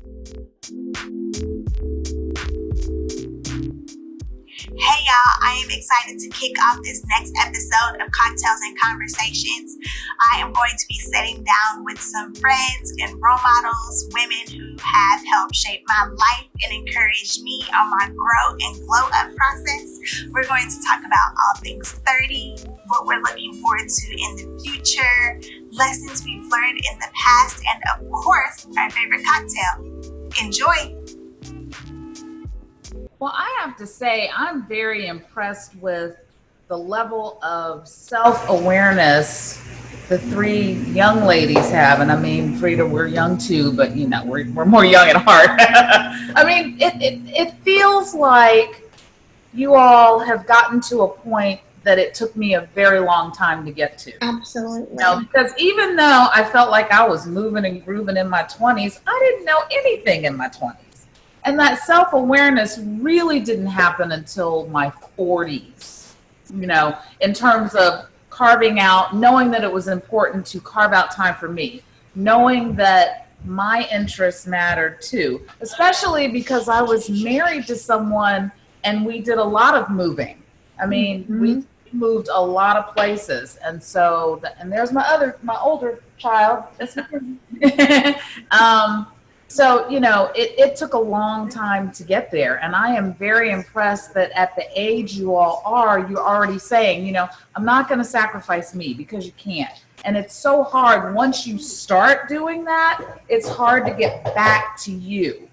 Hey y'all, I am excited to kick off this next episode of Cocktails and Conversations. I am going to be sitting down with some friends and role models, women who have helped shape my life and encourage me on my grow and glow up process. We're going to talk about all things 30, what we're looking forward to in the future, lessons we've learned in the past, and of course, our favorite cocktail. Enjoy! Well, I have to say, I'm very impressed with the level of self-awareness the three young ladies have. And I mean, Frida, we're young too, but you know, we're more young at heart. I mean, it feels like you all have gotten to a point that it took me a very long time to get to. Absolutely. You know, because even though I felt like I was moving and grooving in my 20s, I didn't know anything in my 20s. And that self-awareness really didn't happen until my 40s, you know, in terms of carving out, knowing that it was important to carve out time for me, knowing that my interests mattered too, especially because I was married to someone and we did a lot of moving. I mean, we moved a lot of places. And so, and there's my older child. So, you know, it took a long time to get there. And I am very impressed that at the age you all are, you're already saying, you know, I'm not going to sacrifice me, because you can't. And it's so hard once you start doing that, it's hard to get back to you,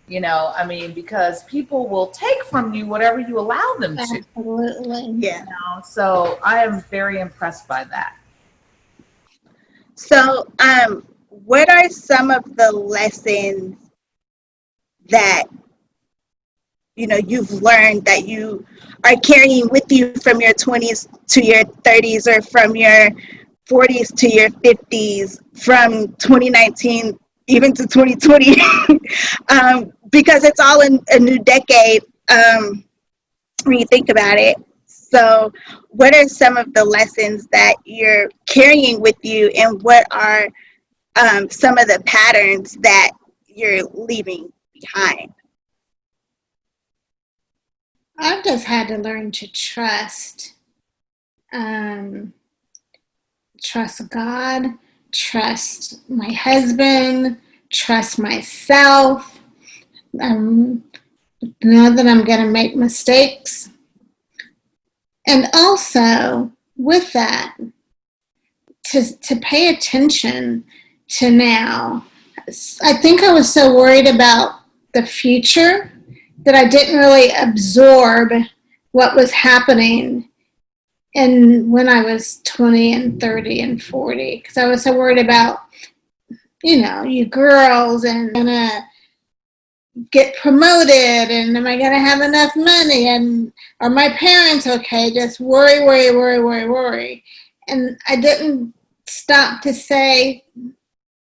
you know, I mean, because people will take from you whatever you allow them to. Absolutely. Yeah. You know? So I am very impressed by that. So, what are some of the lessons that, you know, you've learned that you are carrying with you from your 20s to your 30s, or from your 40s to your 50s, from 2019 even to 2020, because it's all in a new decade when you think about it. So what are some of the lessons that you're carrying with you, and what are some of the patterns that you're leaving behind? I've just had to learn to trust. Trust God, trust my husband, trust myself, know that I'm going to make mistakes. And also, with that, to pay attention to now. I think I was so worried about the future that I didn't really absorb what was happening when I was 20 and 30 and 40, because I was so worried about, you know, you girls, and gonna get promoted, and am I gonna have enough money, and are my parents okay? Just worry. And I didn't stop to say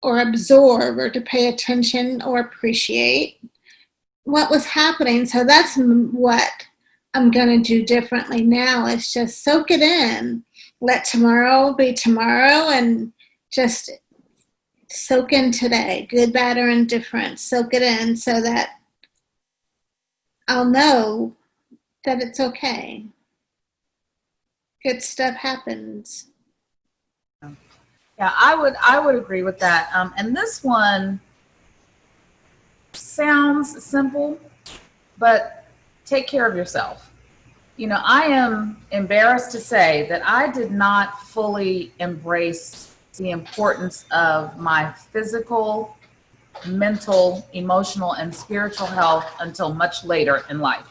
or absorb or to pay attention or appreciate what was happening. So that's what I'm going to do differently now, is just soak it in. Let tomorrow be tomorrow, and just soak in today, good, bad, or indifferent. Soak it in so that I'll know that it's okay. Good stuff happens. Yeah, I would agree with that. And this one sounds simple, but take care of yourself. You know, I am embarrassed to say that I did not fully embrace the importance of my physical, mental, emotional, and spiritual health until much later in life.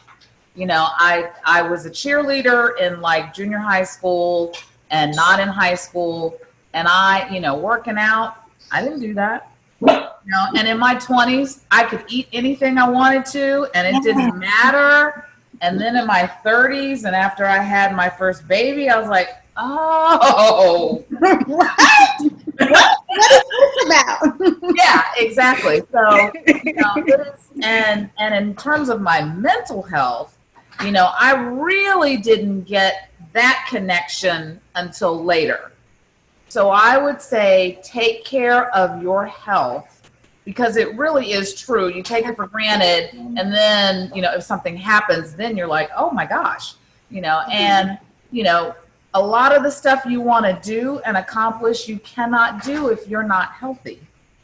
You know, I was a cheerleader in like junior high school and not in high school. And you know, working out, I didn't do that. You know, and in my 20s, I could eat anything I wanted to, and it didn't matter. And then in my 30s, and after I had my first baby, I was like, oh. What is this about? Yeah, exactly. So, you know, it is, and in terms of my mental health, you know, I really didn't get that connection until later. So I would say take care of your health because it really is true. You take it for granted, and then, you know, if something happens, then you're like, oh my gosh, you know, and, you know, a lot of the stuff you want to do and accomplish, you cannot do if you're not healthy,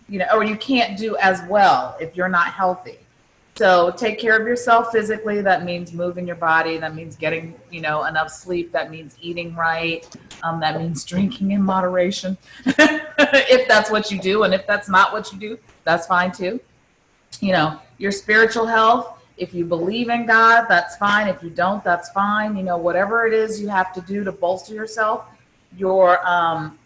you know, or you can't do as well if you're not healthy. So take care of yourself physically. That means moving your body. That means getting, you know, enough sleep. That means eating right. That means drinking in moderation, if that's what you do. And if that's not what you do, that's fine too. You know, your spiritual health. If you believe in God, that's fine. If you don't, that's fine. You know, whatever it is you have to do to bolster yourself. Your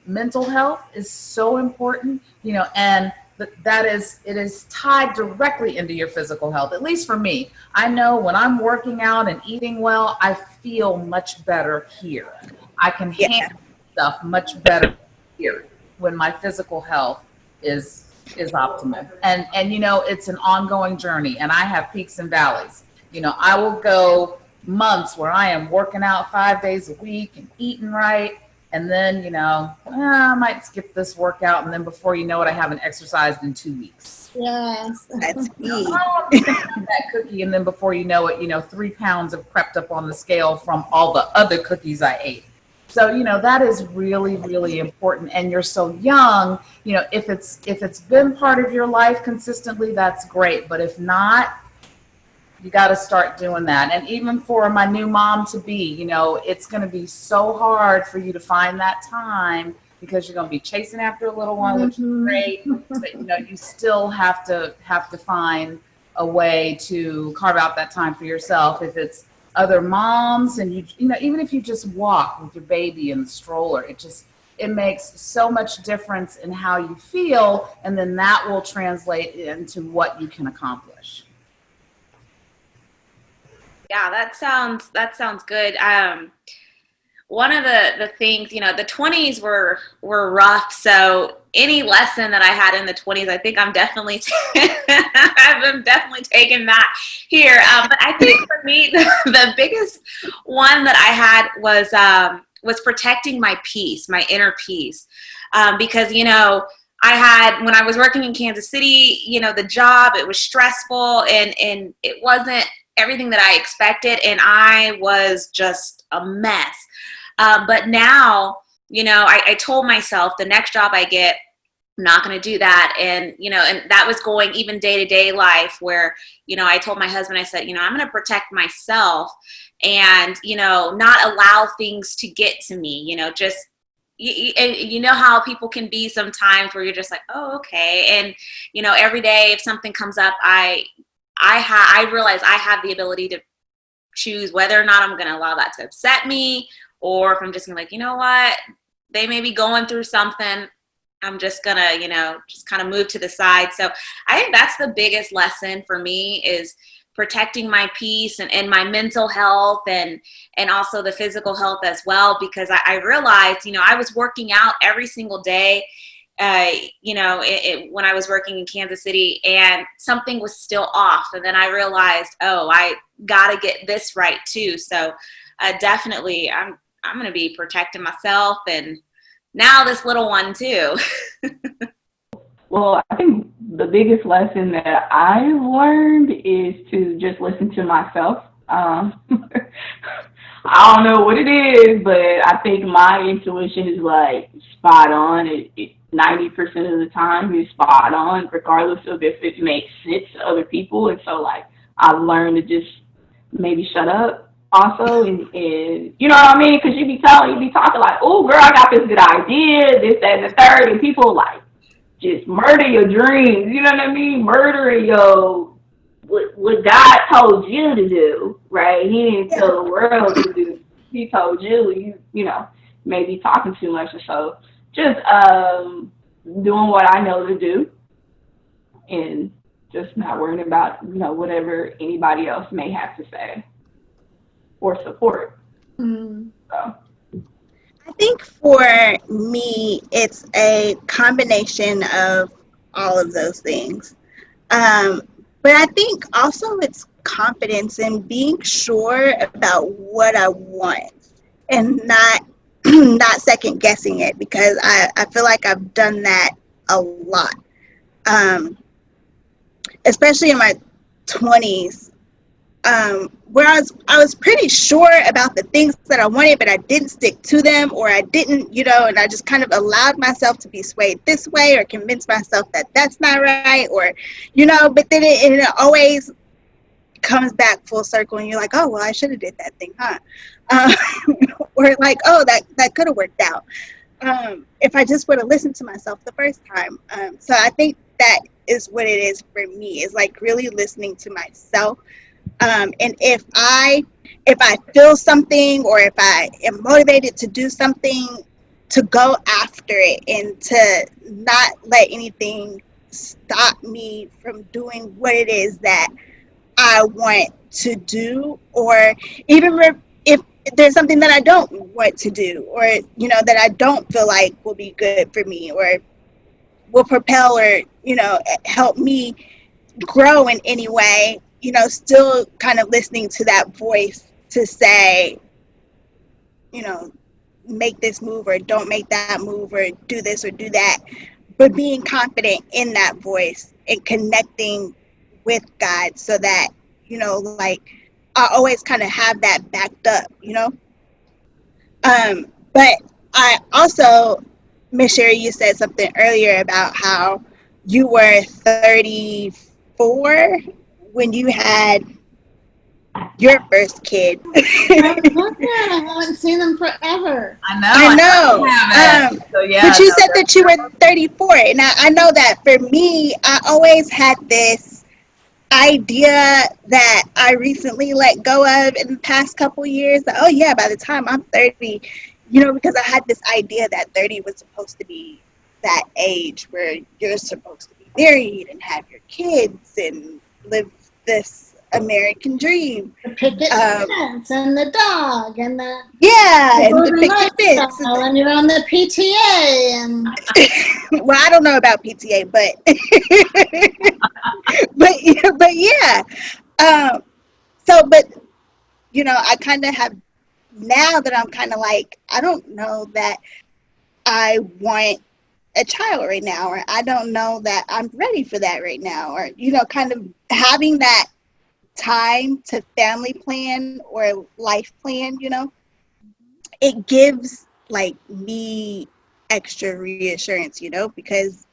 mental health is so important, you know, and it is tied directly into your physical health. At least for me, I know when I'm working out and eating well, I feel much better here. I can handle stuff much better here when my physical health is optimal. And you know, it's an ongoing journey, and I have peaks and valleys. You know, I will go months where I am working out 5 days a week and eating right. And then, you know, I might skip this workout. And then before you know it, I haven't exercised in 2 weeks. Yes. That's me. I'm just gonna have that cookie. And then before you know it, you know, 3 pounds have crept up on the scale from all the other cookies I ate. So, you know, that is really, really important. And you're so young, you know, if it's been part of your life consistently, that's great. But if not, you got to start doing that. And even for my new mom to be, you know, it's going to be so hard for you to find that time because you're going to be chasing after a little one, which is great. But, you know, you still have to find a way to carve out that time for yourself. If it's other moms and you know, even if you just walk with your baby in the stroller, it makes so much difference in how you feel. And then that will translate into what you can accomplish. Yeah, that sounds good. One of the things, you know, the 20s were rough. So any lesson that I had in the 20s, I think I'm definitely I'm definitely taking that here. But I think for me, the biggest one that I had was protecting my peace, my inner peace, because, you know, when I was working in Kansas City, you know, the job, it was stressful and it wasn't everything that I expected, and I was just a mess. But now, you know, I told myself the next job I get, I'm not going to do that. And, you know, and that was going even day-to-day life where, you know, I told my husband, I said, you know, I'm going to protect myself and, you know, not allow things to get to me, you know, just, you know how people can be sometimes where you're just like, oh, okay. And, you know, every day if something comes up, I realize I have the ability to choose whether or not I'm going to allow that to upset me, or if I'm just gonna like, you know what, they may be going through something. I'm just gonna, you know, just kind of move to the side. So I think that's the biggest lesson for me is protecting my peace and my mental health and also the physical health as well, because I realized, you know, I was working out every single day. You know, when I was working in Kansas City, and something was still off. And then I realized, oh, I got to get this right too. So definitely I'm going to be protecting myself and now this little one too. Well, I think the biggest lesson that I've learned is to just listen to myself. I don't know what it is, but I think my intuition is like spot on. It 90% of the time is spot on, regardless of if it makes sense to other people. And so, like, I've learned to just maybe shut up also, and you know what I mean? Because you be talking like, oh, girl, I got this good idea, this, that, and the third, and people like just murder your dreams. You know what I mean? Murdering what God told you to do, right? He didn't tell the world to do. He told you, you know, maybe talking too much or so. Just doing what I know to do and just not worrying about, you know, whatever anybody else may have to say or support. Mm. So. I think for me, it's a combination of all of those things. But I think also it's confidence in being sure about what I want and not not second guessing it, because I feel like I've done that a lot. especially in my 20s, where I was pretty sure about the things that I wanted, but I didn't stick to them, or I didn't, and I just kind of allowed myself to be swayed this way, or convinced myself that that's not right, or, but then it always comes back full circle, and you're like, oh, well, I should have did that thing, huh? Or like, oh, that could have worked out. If I just would have listened to myself the first time. So I think that is what it is for me, is like really listening to myself. And if I feel something, or if I am motivated to do something, to go after it, and to not let anything stop me from doing what it is that I want to do, or even if there's something that I don't want to do, or that I don't feel like will be good for me, or will propel, or help me grow in any way, still kind of listening to that voice to say, make this move, or don't make that move, or do this or do that, but being confident in that voice and connecting with God, so that, like, I always kind of have that backed up, But I also, Miss Sherry, you said something earlier about how you were 34 when you had your first kid. I haven't seen them forever. I know. So, yeah, but you said that you were 34. And I know that for me, I always had this idea that I recently let go of in the past couple years. That, oh, yeah, by the time I'm 30, because I had this idea that 30 was supposed to be that age where you're supposed to be married and have your kids and live this American dream. The picket fence and the dog and the and the picket fence and you're on the PTA and well, I don't know about PTA, but but yeah. But I kind of have, now that I'm kind of like, I don't know that I want a child right now, or I don't know that I'm ready for that right now, or kind of having that time to family plan or life plan, it gives like me extra reassurance, because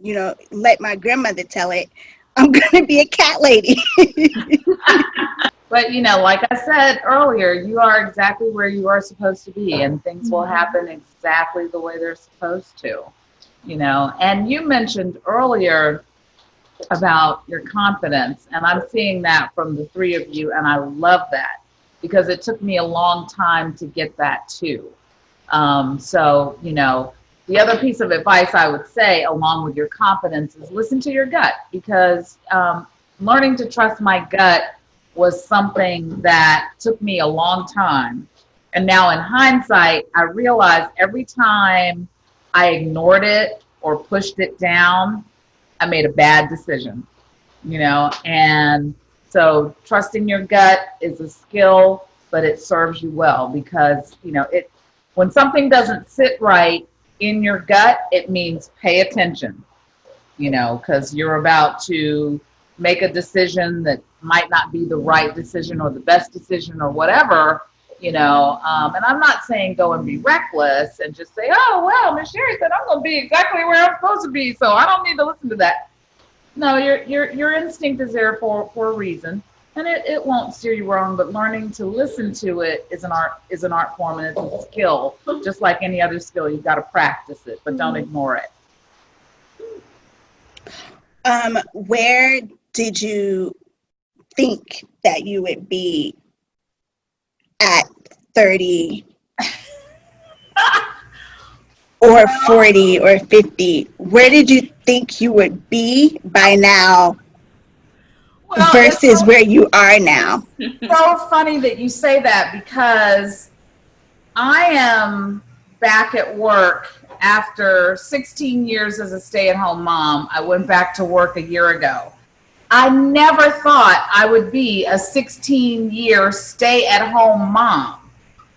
let my grandmother tell it, I'm gonna be a cat lady. But like I said earlier, you are exactly where you are supposed to be, and things will happen exactly the way they're supposed to. And you mentioned earlier about your confidence, and I'm seeing that from the three of you, and I love that, because it took me a long time to get that too. So the other piece of advice I would say, along with your confidence, is listen to your gut, because learning to trust my gut was something that took me a long time. And now in hindsight, I realize every time I ignored it or pushed it down, I made a bad decision, and so trusting your gut is a skill, but it serves you well, because, when something doesn't sit right in your gut, it means pay attention, because you're about to make a decision that might not be the right decision or the best decision or whatever, and I'm not saying go and be reckless and just say, oh, well, Miss Sherry said I'm going to be exactly where I'm supposed to be, so I don't need to listen to that. No, your instinct is there for a reason, and it won't steer you wrong, but learning to listen to it is an art form, and it's a skill. Just like any other skill, you've got to practice it, but don't ignore it. Where did you think that you would be at 30 or 40 or 50? Where did you think you would be by now, versus where you are now? So funny that you say that, because I am back at work after 16 years as a stay-at-home mom. I went back to work a year ago. I never thought I would be a 16-year stay-at-home mom.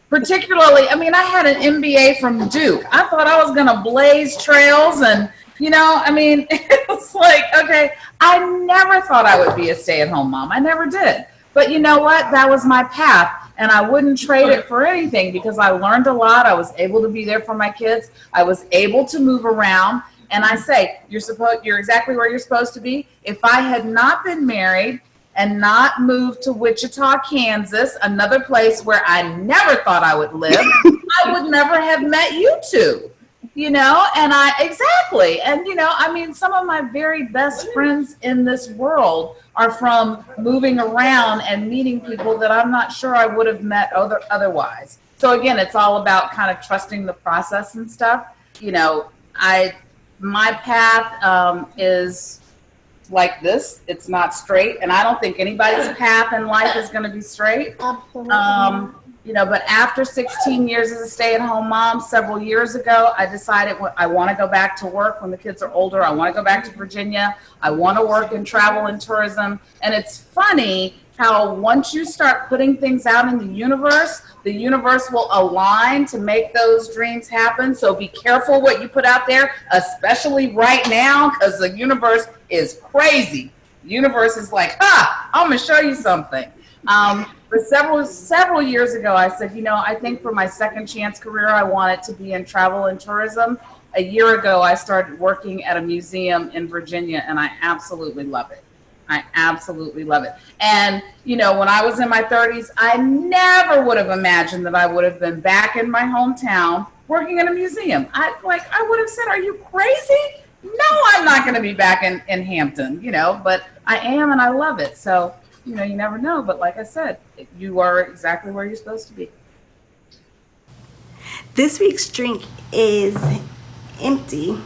Particularly, I had an MBA from Duke. I thought I was going to blaze trails and, it was like, okay, I never thought I would be a stay-at-home mom. I never did. But you know what? That was my path, and I wouldn't trade it for anything because I learned a lot. I was able to be there for my kids. I was able to move around. And I say, you're exactly where you're supposed to be. If I had not been married and not moved to Wichita, Kansas, another place where I never thought I would live, I would never have met you two. Exactly. And, some of my very best friends in this world are from moving around and meeting people that I'm not sure I would have met otherwise. So again, it's all about kind of trusting the process and stuff. My path is like this. It's not straight. And I don't think anybody's path in life is going to be straight. Absolutely. But after 16 years as a stay-at-home mom, several years ago, I decided I want to go back to work when the kids are older. I want to go back to Virginia. I want to work in travel and tourism. And it's funny how once you start putting things out in the universe will align to make those dreams happen. So be careful what you put out there, especially right now, because the universe is crazy. The universe is like, I'm going to show you something. But several years ago, I said, I think for my second chance career, I want it to be in travel and tourism. A year ago, I started working at a museum in Virginia, and I absolutely love it. I absolutely love it. And, when I was in my 30s, I never would have imagined that I would have been back in my hometown working in a museum. I would have said, are you crazy? No, I'm not going to be back in Hampton, but I am, and I love it. So, you never know. But like I said, you are exactly where you're supposed to be. This week's drink is empty.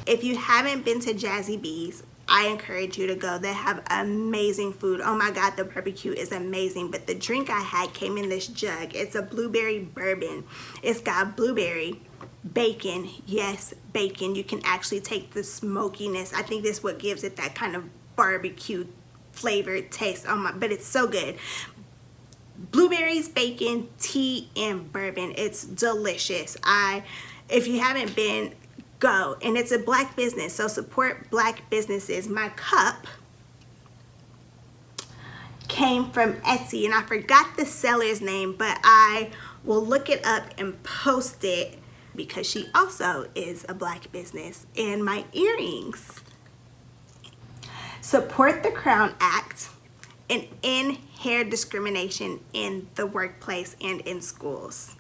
If you haven't been to Jazzy B's, I encourage you to go. They have amazing food. Oh my God, the barbecue is amazing. But the drink I had came in this jug. It's a blueberry bourbon. It's got blueberry, bacon. Yes, bacon. You can actually take the smokiness. I think this is what gives it that kind of barbecue flavored taste. But it's so good. Blueberries, bacon, tea, and bourbon. It's delicious. If you haven't been, go. And it's a Black business, so support Black businesses. My cup came from Etsy, and I forgot the seller's name, but I will look it up and post it because she also is a Black business. And my earrings. Support the Crown Act and end hair discrimination in the workplace and in schools.